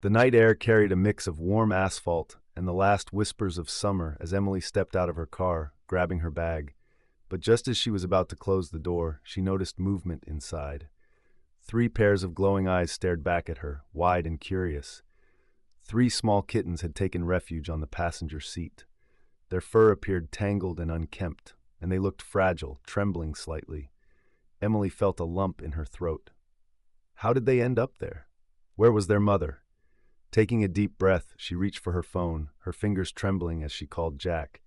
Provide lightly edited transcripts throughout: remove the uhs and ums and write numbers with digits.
The night air carried a mix of warm asphalt and the last whispers of summer as Emily stepped out of her car, grabbing her bag. But just as she was about to close the door, she noticed movement inside. Three pairs of glowing eyes stared back at her, wide and curious. Three small kittens had taken refuge on the passenger seat. Their fur appeared tangled and unkempt, and they looked fragile, trembling slightly. Emily felt a lump in her throat. How did they end up there? Where was their mother? Taking a deep breath, she reached for her phone, her fingers trembling as she called Jack.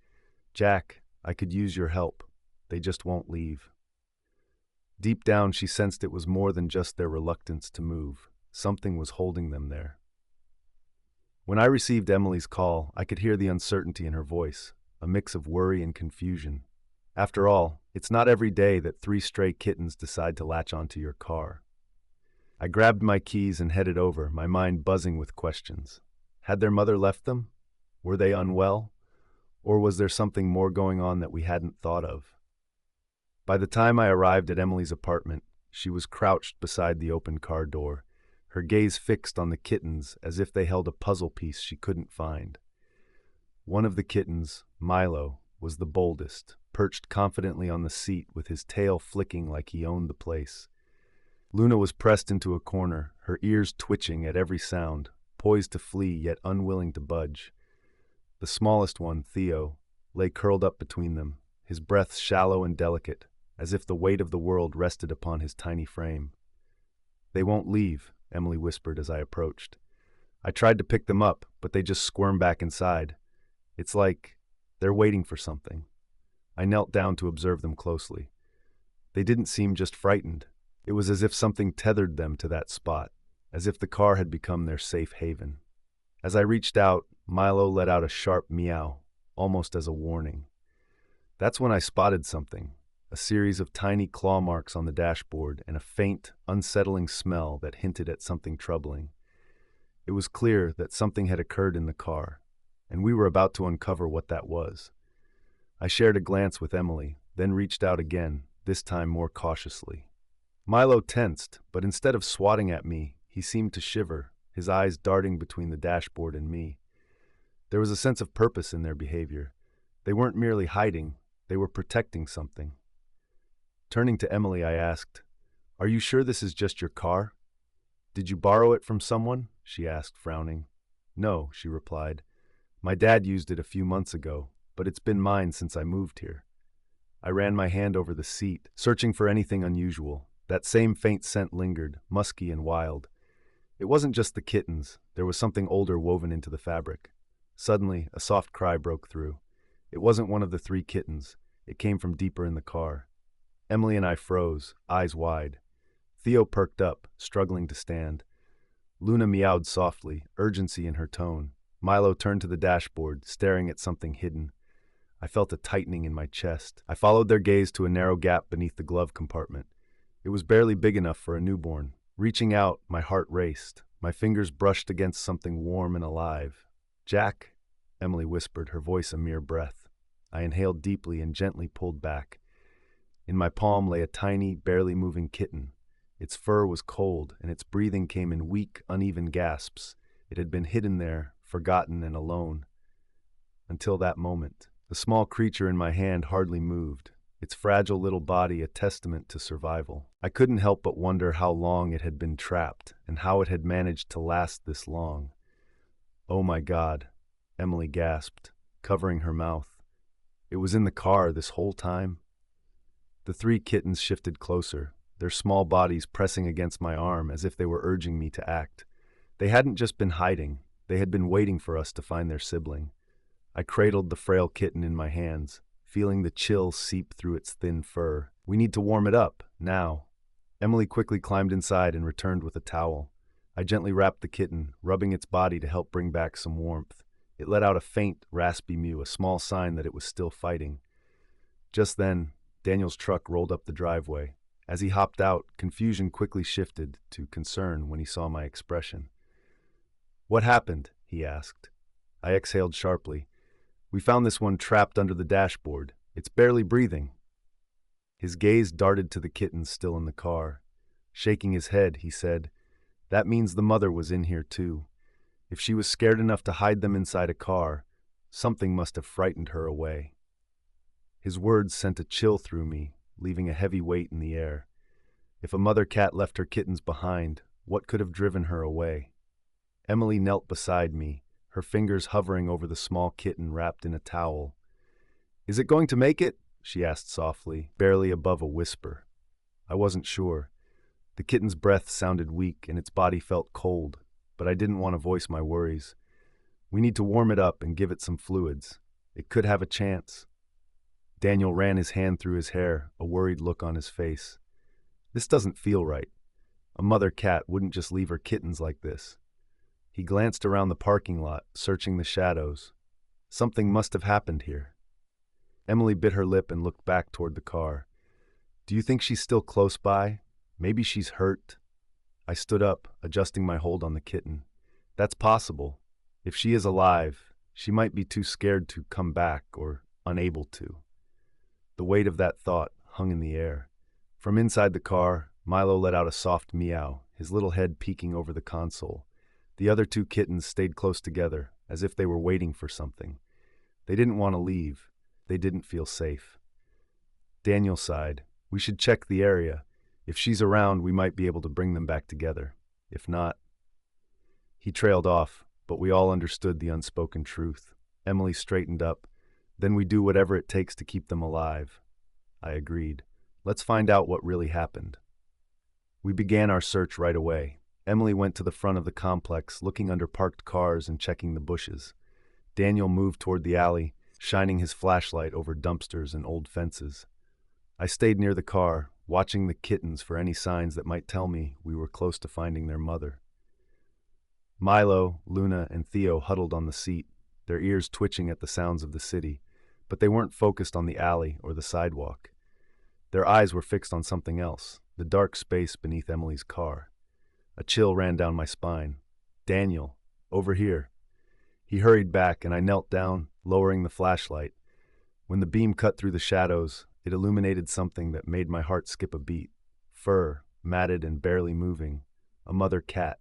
"Jack, I could use your help. They just won't leave." Deep down, she sensed it was more than just their reluctance to move. Something was holding them there. When I received Emily's call, I could hear the uncertainty in her voice, a mix of worry and confusion. After all, it's not every day that three stray kittens decide to latch onto your car. I grabbed my keys and headed over, my mind buzzing with questions. Had their mother left them? Were they unwell? Or was there something more going on that we hadn't thought of? By the time I arrived at Emily's apartment, she was crouched beside the open car door, her gaze fixed on the kittens as if they held a puzzle piece she couldn't find. One of the kittens, Milo, was the boldest, perched confidently on the seat with his tail flicking like he owned the place. Luna was pressed into a corner, her ears twitching at every sound, poised to flee yet unwilling to budge. The smallest one, Theo, lay curled up between them, his breath shallow and delicate, as if the weight of the world rested upon his tiny frame. "They won't leave," Emily whispered as I approached. "I tried to pick them up, but they just squirmed back inside. It's like they're waiting for something." I knelt down to observe them closely. They didn't seem just frightened. It was as if something tethered them to that spot, as if the car had become their safe haven. As I reached out, Milo let out a sharp meow, almost as a warning. That's when I spotted something, a series of tiny claw marks on the dashboard and a faint, unsettling smell that hinted at something troubling. It was clear that something had occurred in the car, and we were about to uncover what that was. I shared a glance with Emily, then reached out again, this time more cautiously. Milo tensed, but instead of swatting at me, he seemed to shiver, his eyes darting between the dashboard and me. There was a sense of purpose in their behavior. They weren't merely hiding, they were protecting something. Turning to Emily, I asked, "Are you sure this is just your car?" "Did you borrow it from someone?" she asked, frowning. "No," she replied. "My dad used it a few months ago, but it's been mine since I moved here." I ran my hand over the seat, searching for anything unusual. That same faint scent lingered, musky and wild. It wasn't just the kittens, there was something older woven into the fabric. Suddenly, a soft cry broke through. It wasn't one of the three kittens. It came from deeper in the car. Emily and I froze, eyes wide. Theo perked up, struggling to stand. Luna meowed softly, urgency in her tone. Milo turned to the dashboard, staring at something hidden. I felt a tightening in my chest. I followed their gaze to a narrow gap beneath the glove compartment. It was barely big enough for a newborn. Reaching out, my heart raced. My fingers brushed against something warm and alive. "Jack," Emily whispered, her voice a mere breath. I inhaled deeply and gently pulled back. In my palm lay a tiny, barely moving kitten. Its fur was cold, and its breathing came in weak, uneven gasps. It had been hidden there, forgotten and alone. Until that moment. The small creature in my hand hardly moved, its fragile little body a testament to survival. I couldn't help but wonder how long it had been trapped, and how it had managed to last this long. "Oh my God," Emily gasped, covering her mouth. "It was in the car this whole time?" The three kittens shifted closer, their small bodies pressing against my arm as if they were urging me to act. They hadn't just been hiding, they had been waiting for us to find their sibling. I cradled the frail kitten in my hands, feeling the chill seep through its thin fur. "We need to warm it up, now." Emily quickly climbed inside and returned with a towel. I gently wrapped the kitten, rubbing its body to help bring back some warmth. It let out a faint, raspy mew, a small sign that it was still fighting. Just then, Daniel's truck rolled up the driveway. As he hopped out, confusion quickly shifted to concern when he saw my expression. "What happened?" he asked. I exhaled sharply. "We found this one trapped under the dashboard. It's barely breathing." His gaze darted to the kittens still in the car. Shaking his head, he said, "That means the mother was in here too. If she was scared enough to hide them inside a car, something must have frightened her away. His words sent a chill through me, leaving a heavy weight in the air. If a mother cat left her kittens behind, what could have driven her away? Emily knelt beside me, her fingers hovering over the small kitten wrapped in a towel. "Is it going to make it?" she asked softly, barely above a whisper. I wasn't sure. The kitten's breath sounded weak and its body felt cold, but I didn't want to voice my worries. "We need to warm it up and give it some fluids. It could have a chance." Daniel ran his hand through his hair, a worried look on his face. "This doesn't feel right. A mother cat wouldn't just leave her kittens like this." He glanced around the parking lot, searching the shadows. Something must have happened here. Emily bit her lip and looked back toward the car. "Do you think she's still close by? Maybe she's hurt?" I stood up, adjusting my hold on the kitten. "That's possible. If she is alive, she might be too scared to come back or unable to." The weight of that thought hung in the air. From inside the car, Milo let out a soft meow, his little head peeking over the console. The other two kittens stayed close together, as if they were waiting for something. They didn't want to leave. They didn't feel safe. Daniel sighed. "We should check the area. If she's around, we might be able to bring them back together. If not..." He trailed off, but we all understood the unspoken truth. Emily straightened up. "Then we do whatever it takes to keep them alive." I agreed. "Let's find out what really happened." We began our search right away. Emily went to the front of the complex, looking under parked cars and checking the bushes. Daniel moved toward the alley, shining his flashlight over dumpsters and old fences. I stayed near the car, watching the kittens for any signs that might tell me we were close to finding their mother. Milo, Luna, and Theo huddled on the seat, their ears twitching at the sounds of the city, but they weren't focused on the alley or the sidewalk. Their eyes were fixed on something else, the dark space beneath Emily's car. A chill ran down my spine. "Daniel, over here." He hurried back, and I knelt down, lowering the flashlight. When the beam cut through the shadows, it illuminated something that made my heart skip a beat. Fur, matted and barely moving. A mother cat.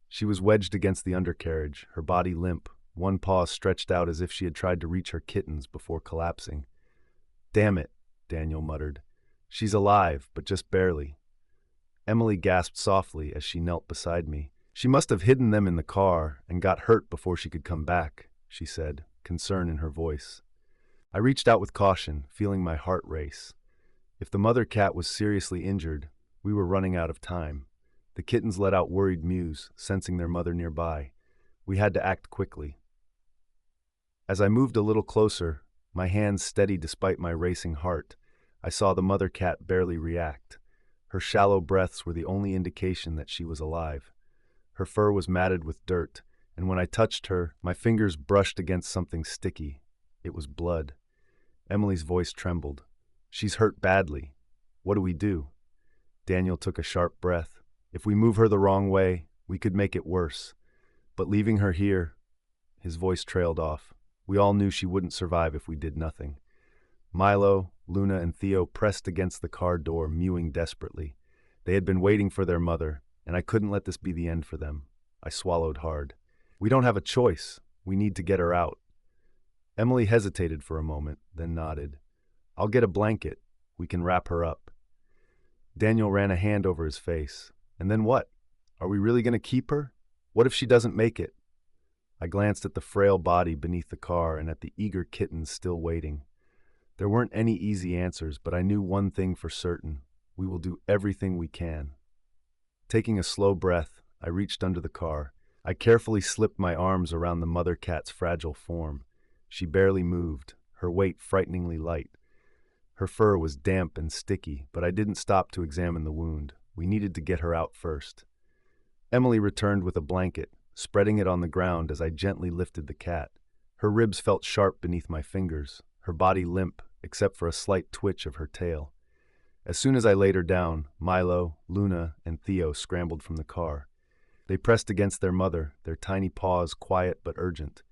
She was wedged against the undercarriage, her body limp, one paw stretched out as if she had tried to reach her kittens before collapsing. "Damn it," Daniel muttered. "She's alive, but just barely." Emily gasped softly as she knelt beside me. "She must have hidden them in the car and got hurt before she could come back," she said, concern in her voice. I reached out with caution, feeling my heart race. If the mother cat was seriously injured, we were running out of time. The kittens let out worried mews, sensing their mother nearby. We had to act quickly. As I moved a little closer, my hands steady despite my racing heart, I saw the mother cat barely react. Her shallow breaths were the only indication that she was alive. Her fur was matted with dirt, and when I touched her, my fingers brushed against something sticky. It was blood. Emily's voice trembled. "She's hurt badly. What do we do?" Daniel took a sharp breath. "If we move her the wrong way, we could make it worse. But leaving her here..." His voice trailed off. We all knew she wouldn't survive if we did nothing. Milo, Luna, and Theo pressed against the car door, mewing desperately. They had been waiting for their mother, and I couldn't let this be the end for them. I swallowed hard. "We don't have a choice. We need to get her out." Emily hesitated for a moment, then nodded. "I'll get a blanket. We can wrap her up." Daniel ran a hand over his face. "And then what? Are we really going to keep her? What if she doesn't make it?" I glanced at the frail body beneath the car and at the eager kittens still waiting. There weren't any easy answers, but I knew one thing for certain. We will do everything we can. Taking a slow breath, I reached under the car. I carefully slipped my arms around the mother cat's fragile form. She barely moved, her weight frighteningly light. Her fur was damp and sticky, but I didn't stop to examine the wound. We needed to get her out first. Emily returned with a blanket, spreading it on the ground as I gently lifted the cat. Her ribs felt sharp beneath my fingers, her body limp, except for a slight twitch of her tail. As soon as I laid her down, Milo, Luna, and Theo scrambled from the car. They pressed against their mother, their tiny paws quiet but urgent.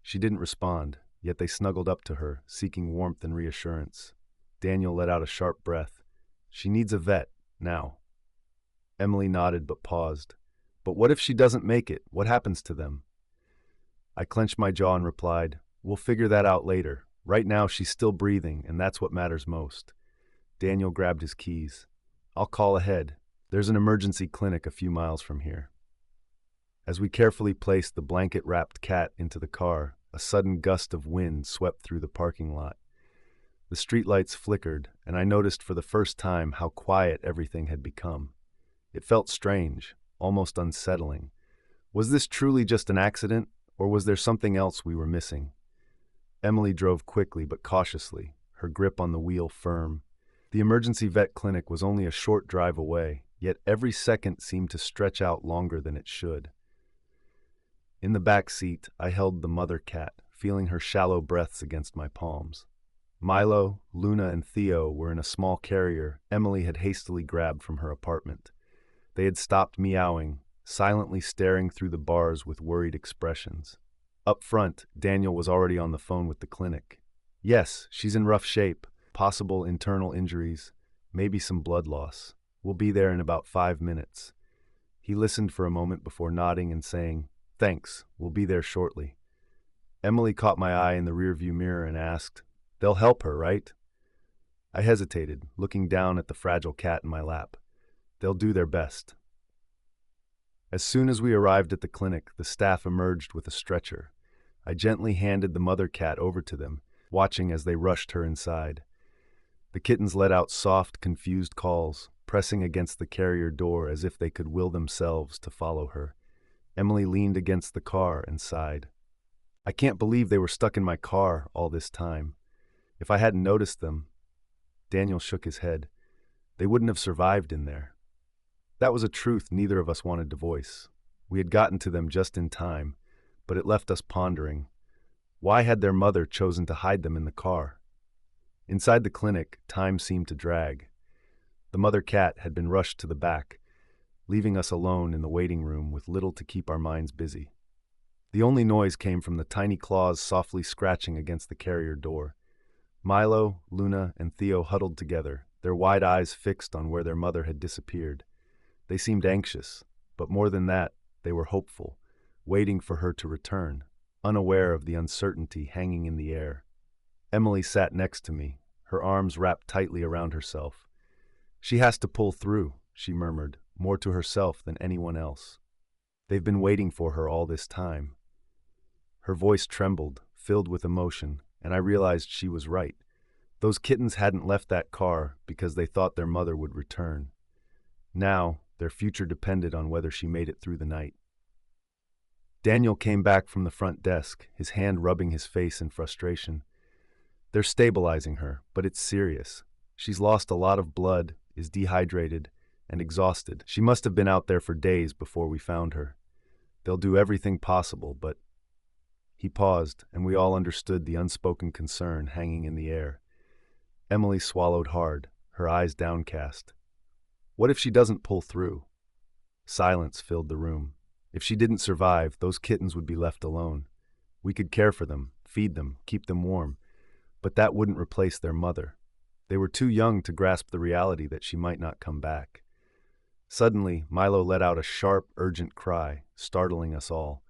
She didn't respond, yet they snuggled up to her, seeking warmth and reassurance. Daniel let out a sharp breath. "She needs a vet, now." Emily nodded but paused. But what if she doesn't make it? What happens to them? I clenched my jaw and replied, "We'll figure that out later. Right now, she's still breathing, and that's what matters most." Daniel grabbed his keys. "I'll call ahead. There's an emergency clinic a few miles from here." As we carefully placed the blanket-wrapped cat into the car, a sudden gust of wind swept through the parking lot. The streetlights flickered, and I noticed for the first time how quiet everything had become. It felt strange, almost unsettling. Was this truly just an accident, or was there something else we were missing? Emily drove quickly but cautiously, her grip on the wheel firm. The emergency vet clinic was only a short drive away, yet every second seemed to stretch out longer than it should. In the back seat, I held the mother cat, feeling her shallow breaths against my palms. Milo, Luna, and Theo were in a small carrier Emily had hastily grabbed from her apartment. They had stopped meowing, silently staring through the bars with worried expressions. Up front, Daniel was already on the phone with the clinic. "Yes, she's in rough shape. Possible internal injuries, maybe some blood loss. We'll be there in about 5 minutes." He listened for a moment before nodding and saying, "Thanks, we'll be there shortly." Emily caught my eye in the rearview mirror and asked, "They'll help her, right?" I hesitated, looking down at the fragile cat in my lap. "They'll do their best." As soon as we arrived at the clinic, the staff emerged with a stretcher. I gently handed the mother cat over to them, watching as they rushed her inside. The kittens let out soft, confused calls, pressing against the carrier door as if they could will themselves to follow her. Emily leaned against the car and sighed. "I can't believe they were stuck in my car all this time. If I hadn't noticed them—" Daniel shook his head. "They wouldn't have survived in there." That was a truth neither of us wanted to voice. We had gotten to them just in time, but it left us pondering. Why had their mother chosen to hide them in the car? Inside the clinic, time seemed to drag. The mother cat had been rushed to the back, leaving us alone in the waiting room with little to keep our minds busy. The only noise came from the tiny claws softly scratching against the carrier door. Milo, Luna, and Theo huddled together, their wide eyes fixed on where their mother had disappeared. They seemed anxious, but more than that, they were hopeful, waiting for her to return, unaware of the uncertainty hanging in the air. Emily sat next to me, her arms wrapped tightly around herself. "She has to pull through," she murmured, more to herself than anyone else. "They've been waiting for her all this time." Her voice trembled, filled with emotion, and I realized she was right. Those kittens hadn't left that car because they thought their mother would return. Now, their future depended on whether she made it through the night. Daniel came back from the front desk, his hand rubbing his face in frustration. "They're stabilizing her, but it's serious. She's lost a lot of blood, is dehydrated, and exhausted. She must have been out there for days before we found her. They'll do everything possible, but—" He paused, and we all understood the unspoken concern hanging in the air. Emily swallowed hard, her eyes downcast. "What if she doesn't pull through?" Silence filled the room. If she didn't survive, those kittens would be left alone. We could care for them, feed them, keep them warm, but that wouldn't replace their mother. They were too young to grasp the reality that she might not come back. Suddenly, Milo let out a sharp, urgent cry, startling us all.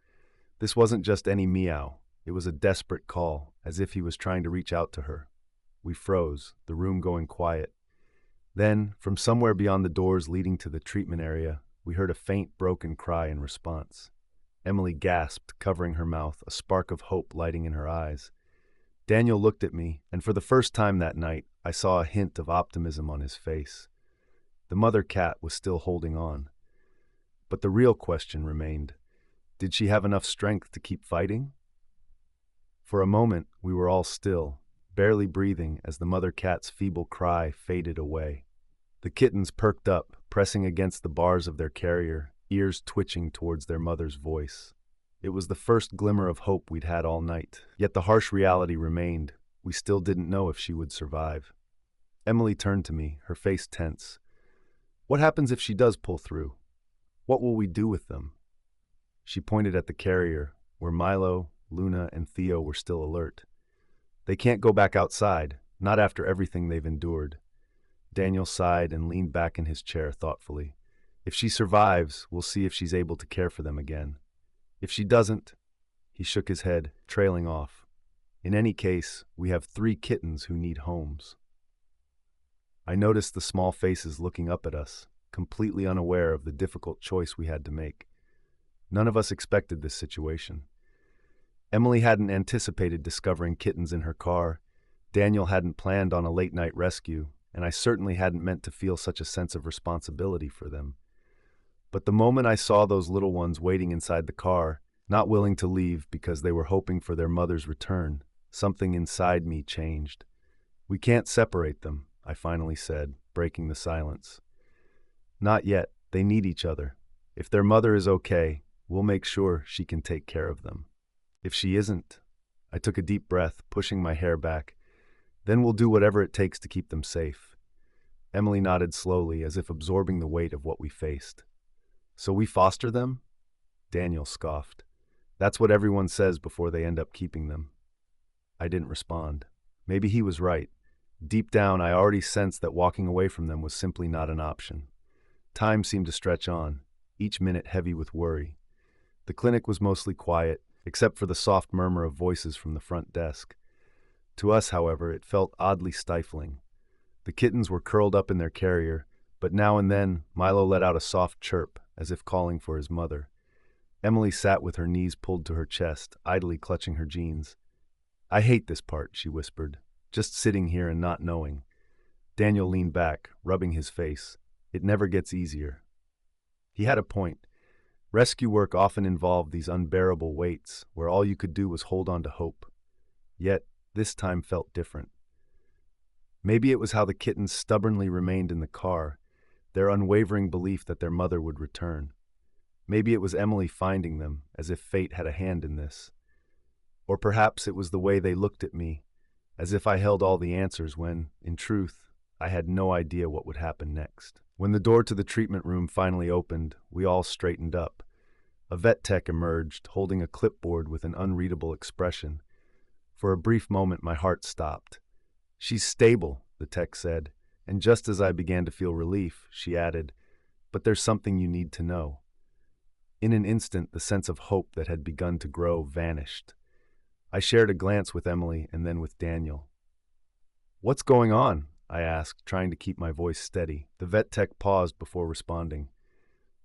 This wasn't just any meow. It was a desperate call, as if he was trying to reach out to her. We froze, the room going quiet. Then, from somewhere beyond the doors leading to the treatment area, we heard a faint, broken cry in response. Emily gasped, covering her mouth, a spark of hope lighting in her eyes. Daniel looked at me, and for the first time that night, I saw a hint of optimism on his face. The mother cat was still holding on. But the real question remained. Did she have enough strength to keep fighting? For a moment, we were all still, barely breathing as the mother cat's feeble cry faded away. The kittens perked up, pressing against the bars of their carrier, ears twitching towards their mother's voice. It was the first glimmer of hope we'd had all night, yet the harsh reality remained. We still didn't know if she would survive. Emily turned to me, her face tense. "What happens if she does pull through? What will we do with them?" She pointed at the carrier, where Milo, Luna, and Theo were still alert. "They can't go back outside, not after everything they've endured." Daniel sighed and leaned back in his chair thoughtfully. If she survives, we'll see if she's able to care for them again. If she doesn't, he shook his head, trailing off. In any case, we have 3 kittens who need homes. I noticed the small faces looking up at us, completely unaware of the difficult choice we had to make. None of us expected this situation. Emily hadn't anticipated discovering kittens in her car, Daniel hadn't planned on a late-night rescue, and I certainly hadn't meant to feel such a sense of responsibility for them. But the moment I saw those little ones waiting inside the car, not willing to leave because they were hoping for their mother's return, something inside me changed. "We can't separate them," I finally said, breaking the silence. "Not yet. They need each other. If their mother is okay, we'll make sure she can take care of them. If she isn't," I took a deep breath, pushing my hair back, "then we'll do whatever it takes to keep them safe." Emily nodded slowly, as if absorbing the weight of what we faced. "So we foster them?" Daniel scoffed. "That's what everyone says before they end up keeping them." I didn't respond. Maybe he was right. Deep down, I already sensed that walking away from them was simply not an option. Time seemed to stretch on, each minute heavy with worry. The clinic was mostly quiet, except for the soft murmur of voices from the front desk. To us, however, it felt oddly stifling. The kittens were curled up in their carrier, but now and then Milo let out a soft chirp, as if calling for his mother. Emily sat with her knees pulled to her chest, idly clutching her jeans. "I hate this part," she whispered, "just sitting here and not knowing." Daniel leaned back, rubbing his face. "It never gets easier." He had a point. Rescue work often involved these unbearable waits, where all you could do was hold on to hope. Yet, this time felt different. Maybe it was how the kittens stubbornly remained in the car, their unwavering belief that their mother would return. Maybe it was Emily finding them, as if fate had a hand in this. Or perhaps it was the way they looked at me, as if I held all the answers when, in truth, I had no idea what would happen next. When the door to the treatment room finally opened, we all straightened up. A vet tech emerged, holding a clipboard with an unreadable expression. For a brief moment, my heart stopped. "She's stable," the tech said, and just as I began to feel relief, she added, "But there's something you need to know." In an instant, the sense of hope that had begun to grow vanished. I shared a glance with Emily and then with Daniel. "What's going on?" I asked, trying to keep my voice steady. The vet tech paused before responding.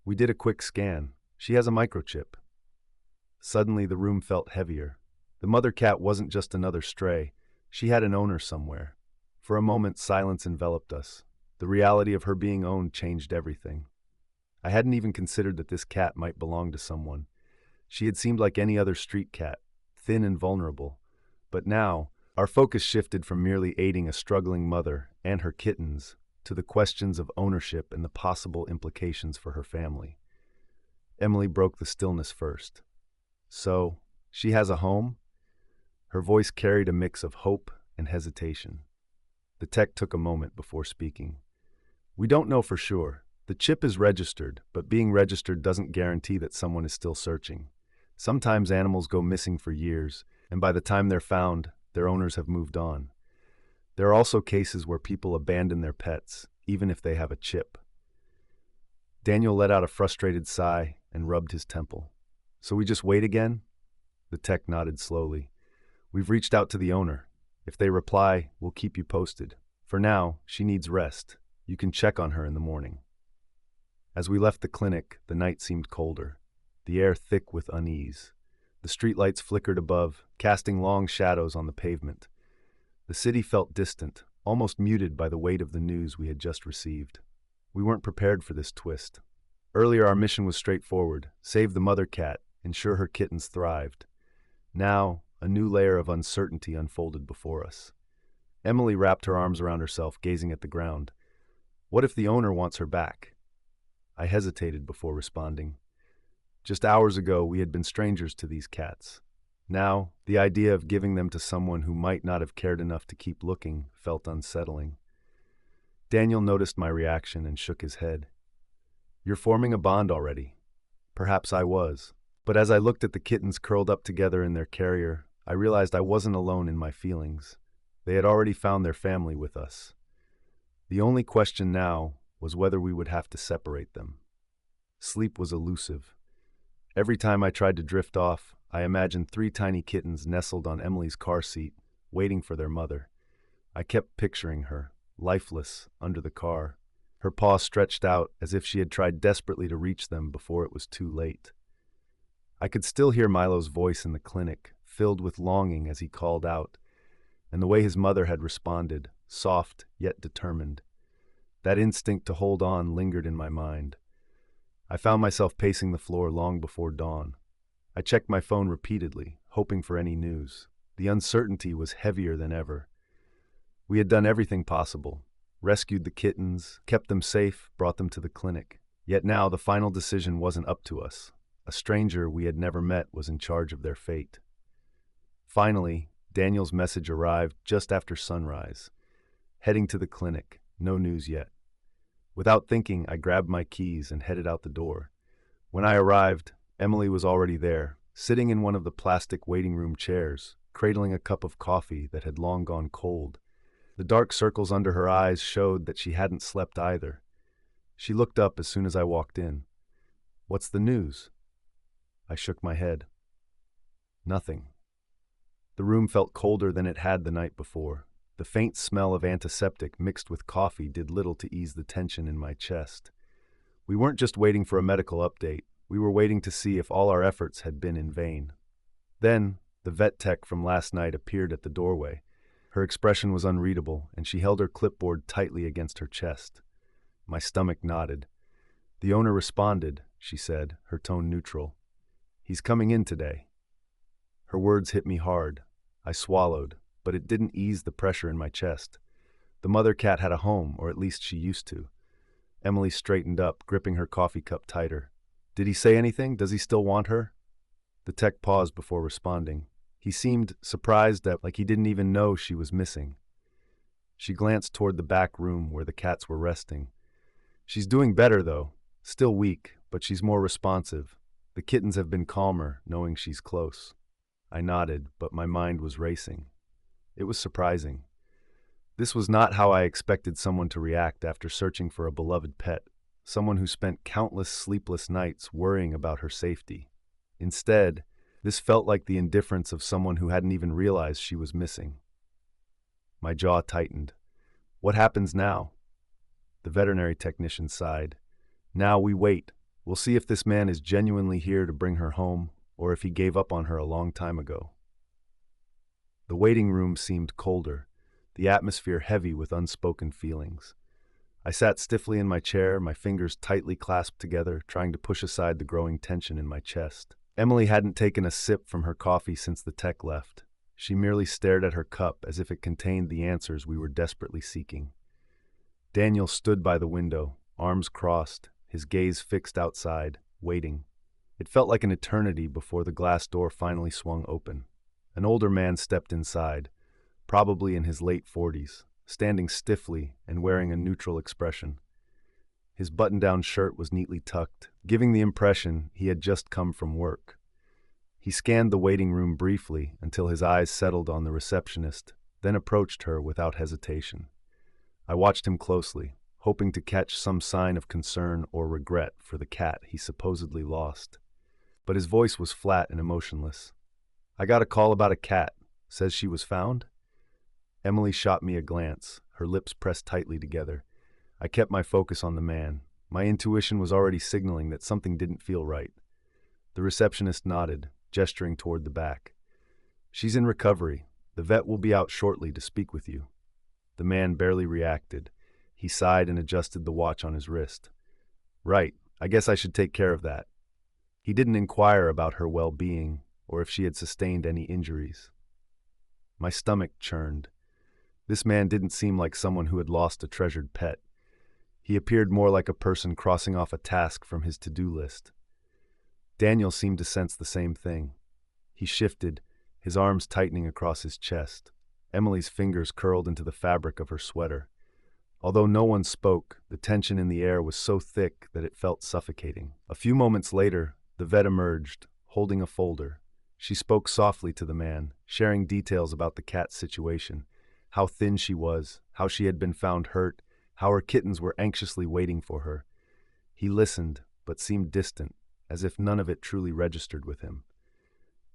"We did a quick scan. She has a microchip." Suddenly, the room felt heavier. The mother cat wasn't just another stray. She had an owner somewhere. For a moment, silence enveloped us. The reality of her being owned changed everything. I hadn't even considered that this cat might belong to someone. She had seemed like any other street cat, thin and vulnerable. But now, our focus shifted from merely aiding a struggling mother and her kittens to the questions of ownership and the possible implications for her family. Emily broke the stillness first. "So, she has a home?" Her voice carried a mix of hope and hesitation. The tech took a moment before speaking. "We don't know for sure. The chip is registered, but being registered doesn't guarantee that someone is still searching. Sometimes animals go missing for years, and by the time they're found, their owners have moved on. There are also cases where people abandon their pets, even if they have a chip." Daniel let out a frustrated sigh and rubbed his temple. "So we just wait again?" The tech nodded slowly. "We've reached out to the owner. If they reply, we'll keep you posted. For now, she needs rest. You can check on her in the morning." As we left the clinic, the night seemed colder, the air thick with unease. The streetlights flickered above, casting long shadows on the pavement. The city felt distant, almost muted by the weight of the news we had just received. We weren't prepared for this twist. Earlier, our mission was straightforward: save the mother cat, ensure her kittens thrived. Now, a new layer of uncertainty unfolded before us. Emily wrapped her arms around herself, gazing at the ground. What if the owner wants her back? I hesitated before responding. Just hours ago, we had been strangers to these cats. Now, the idea of giving them to someone who might not have cared enough to keep looking felt unsettling. Daniel noticed my reaction and shook his head. "You're forming a bond already." Perhaps I was. But as I looked at the kittens curled up together in their carrier, I realized I wasn't alone in my feelings. They had already found their family with us. The only question now was whether we would have to separate them. Sleep was elusive. Every time I tried to drift off, I imagined 3 tiny kittens nestled on Emily's car seat, waiting for their mother. I kept picturing her, lifeless, under the car, her paw stretched out as if she had tried desperately to reach them before it was too late. I could still hear Milo's voice in the clinic, filled with longing as he called out, and the way his mother had responded, soft yet determined. That instinct to hold on lingered in my mind. I found myself pacing the floor long before dawn. I checked my phone repeatedly, hoping for any news. The uncertainty was heavier than ever. We had done everything possible, rescued the kittens, kept them safe, brought them to the clinic. Yet now the final decision wasn't up to us. A stranger we had never met was in charge of their fate. Finally, Daniel's message arrived just after sunrise. Heading to the clinic, no news yet. Without thinking, I grabbed my keys and headed out the door. When I arrived, Emily was already there, sitting in one of the plastic waiting room chairs, cradling a cup of coffee that had long gone cold. The dark circles under her eyes showed that she hadn't slept either. She looked up as soon as I walked in. "What's the news?" I shook my head. Nothing. The room felt colder than it had the night before. The faint smell of antiseptic mixed with coffee did little to ease the tension in my chest. We weren't just waiting for a medical update. We were waiting to see if all our efforts had been in vain. Then, the vet tech from last night appeared at the doorway. Her expression was unreadable, and she held her clipboard tightly against her chest. My stomach knotted. "The owner responded," she said, her tone neutral. "He's coming in today." Her words hit me hard. I swallowed, but it didn't ease the pressure in my chest. The mother cat had a home, or at least she used to. Emily straightened up, gripping her coffee cup tighter. "Did he say anything? Does he still want her?" The tech paused before responding. He seemed surprised like he didn't even know she was missing. She glanced toward the back room where the cats were resting. "She's doing better, though. Still weak, but she's more responsive. The kittens have been calmer, knowing she's close." I nodded, but my mind was racing. It was surprising. This was not how I expected someone to react after searching for a beloved pet, someone who spent countless sleepless nights worrying about her safety. Instead, this felt like the indifference of someone who hadn't even realized she was missing. My jaw tightened. "What happens now?" The veterinary technician sighed. "Now we wait. We'll see if this man is genuinely here to bring her home, or if he gave up on her a long time ago." The waiting room seemed colder, the atmosphere heavy with unspoken feelings. I sat stiffly in my chair, my fingers tightly clasped together, trying to push aside the growing tension in my chest. Emily hadn't taken a sip from her coffee since the tech left. She merely stared at her cup as if it contained the answers we were desperately seeking. Daniel stood by the window, arms crossed, his gaze fixed outside, waiting. It felt like an eternity before the glass door finally swung open. An older man stepped inside, probably in his late 40s, standing stiffly and wearing a neutral expression. His button-down shirt was neatly tucked, giving the impression he had just come from work. He scanned the waiting room briefly until his eyes settled on the receptionist, then approached her without hesitation. I watched him closely, hoping to catch some sign of concern or regret for the cat he supposedly lost. But his voice was flat and emotionless. "I got a call about a cat. Says she was found?" Emily shot me a glance, her lips pressed tightly together. I kept my focus on the man. My intuition was already signaling that something didn't feel right. The receptionist nodded, gesturing toward the back. "She's in recovery. The vet will be out shortly to speak with you." The man barely reacted. He sighed and adjusted the watch on his wrist. "Right, I guess I should take care of that." He didn't inquire about her well-being or if she had sustained any injuries. My stomach churned. This man didn't seem like someone who had lost a treasured pet. He appeared more like a person crossing off a task from his to-do list. Daniel seemed to sense the same thing. He shifted, his arms tightening across his chest. Emily's fingers curled into the fabric of her sweater. Although no one spoke, the tension in the air was so thick that it felt suffocating. A few moments later, the vet emerged, holding a folder. She spoke softly to the man, sharing details about the cat's situation, how thin she was, how she had been found hurt, how her kittens were anxiously waiting for her. He listened, but seemed distant, as if none of it truly registered with him.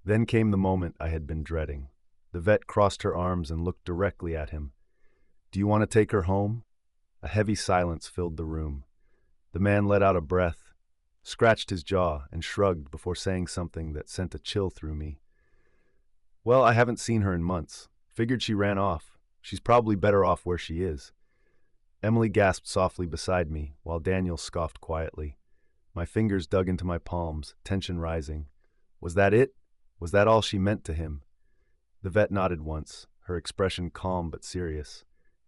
Then came the moment I had been dreading. The vet crossed her arms and looked directly at him. "Do you want to take her home?" A heavy silence filled the room. The man let out a breath, scratched his jaw, and shrugged before saying something that sent a chill through me. "Well, I haven't seen her in months. Figured she ran off. She's probably better off where she is." Emily gasped softly beside me, while Daniel scoffed quietly. My fingers dug into my palms, tension rising. Was that it? Was that all she meant to him? The vet nodded once, her expression calm but serious.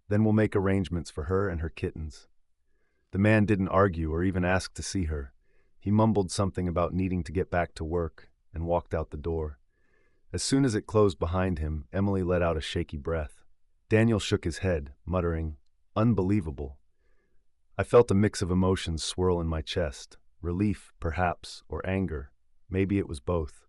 "Then we'll make arrangements for her and her kittens." The man didn't argue or even ask to see her. He mumbled something about needing to get back to work and walked out the door. As soon as it closed behind him, Emily let out a shaky breath. Daniel shook his head, muttering, "Unbelievable." I felt a mix of emotions swirl in my chest. Relief, perhaps, or anger. Maybe it was both.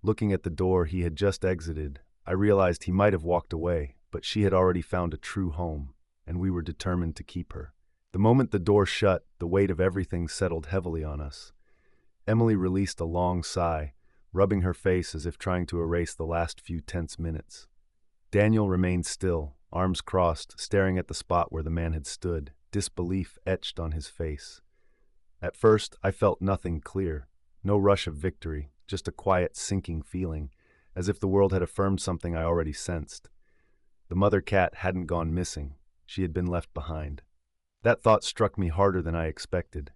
Looking at the door he had just exited, I realized he might have walked away, but she had already found a true home, and we were determined to keep her. The moment the door shut, the weight of everything settled heavily on us. Emily released a long sigh, rubbing her face as if trying to erase the last few tense minutes. Daniel remained still, arms crossed, staring at the spot where the man had stood, disbelief etched on his face. At first, I felt nothing clear. No rush of victory, just a quiet, sinking feeling, as if the world had affirmed something I already sensed. The mother cat hadn't gone missing. She had been left behind. That thought struck me harder than I expected.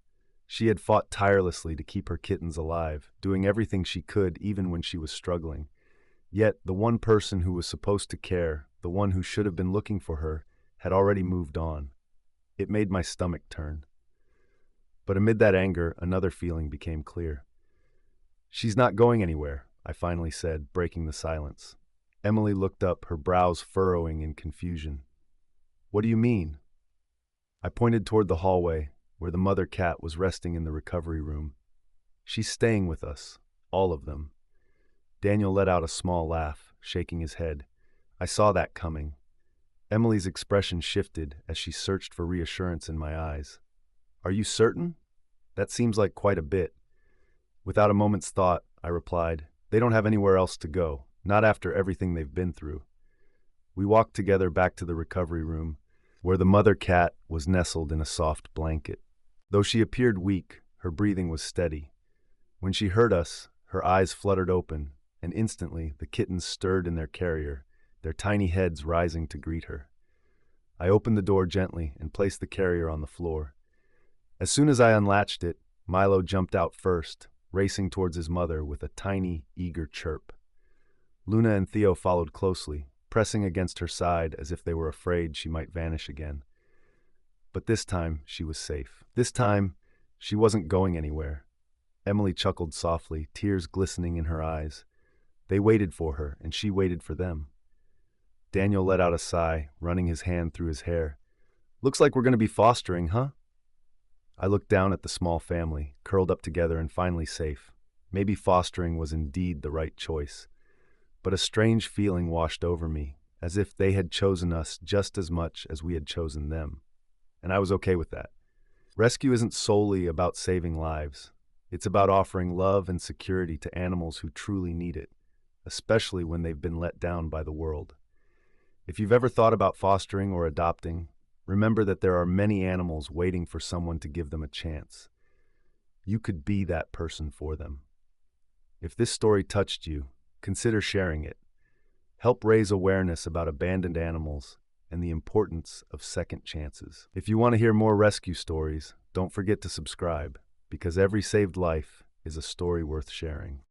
She had fought tirelessly to keep her kittens alive, doing everything she could even when she was struggling. Yet, the one person who was supposed to care, the one who should have been looking for her, had already moved on. It made my stomach turn. But amid that anger, another feeling became clear. "She's not going anywhere," I finally said, breaking the silence. Emily looked up, her brows furrowing in confusion. "What do you mean?" I pointed toward the hallway, where the mother cat was resting in the recovery room. "She's staying with us, all of them." Daniel let out a small laugh, shaking his head. I saw that coming. Emily's expression shifted as she searched for reassurance in my eyes. "Are you certain? That seems like quite a bit." Without a moment's thought, I replied, "They don't have anywhere else to go, not after everything they've been through." We walked together back to the recovery room, where the mother cat was nestled in a soft blanket. Though she appeared weak, her breathing was steady. When she heard us, her eyes fluttered open, and instantly the kittens stirred in their carrier, their tiny heads rising to greet her. I opened the door gently and placed the carrier on the floor. As soon as I unlatched it, Milo jumped out first, racing towards his mother with a tiny, eager chirp. Luna and Theo followed closely, pressing against her side as if they were afraid she might vanish again. But this time, she was safe. This time, she wasn't going anywhere. Emily chuckled softly, tears glistening in her eyes. They waited for her, and she waited for them. Daniel let out a sigh, running his hand through his hair. "Looks like we're going to be fostering, huh?" I looked down at the small family, curled up together and finally safe. Maybe fostering was indeed the right choice. But a strange feeling washed over me, as if they had chosen us just as much as we had chosen them. And I was okay with that. Rescue isn't solely about saving lives. It's about offering love and security to animals who truly need it, especially when they've been let down by the world. If you've ever thought about fostering or adopting, remember that there are many animals waiting for someone to give them a chance. You could be that person for them. If this story touched you, consider sharing it. Help raise awareness about abandoned animals and the importance of second chances. If you want to hear more rescue stories, don't forget to subscribe, because every saved life is a story worth sharing.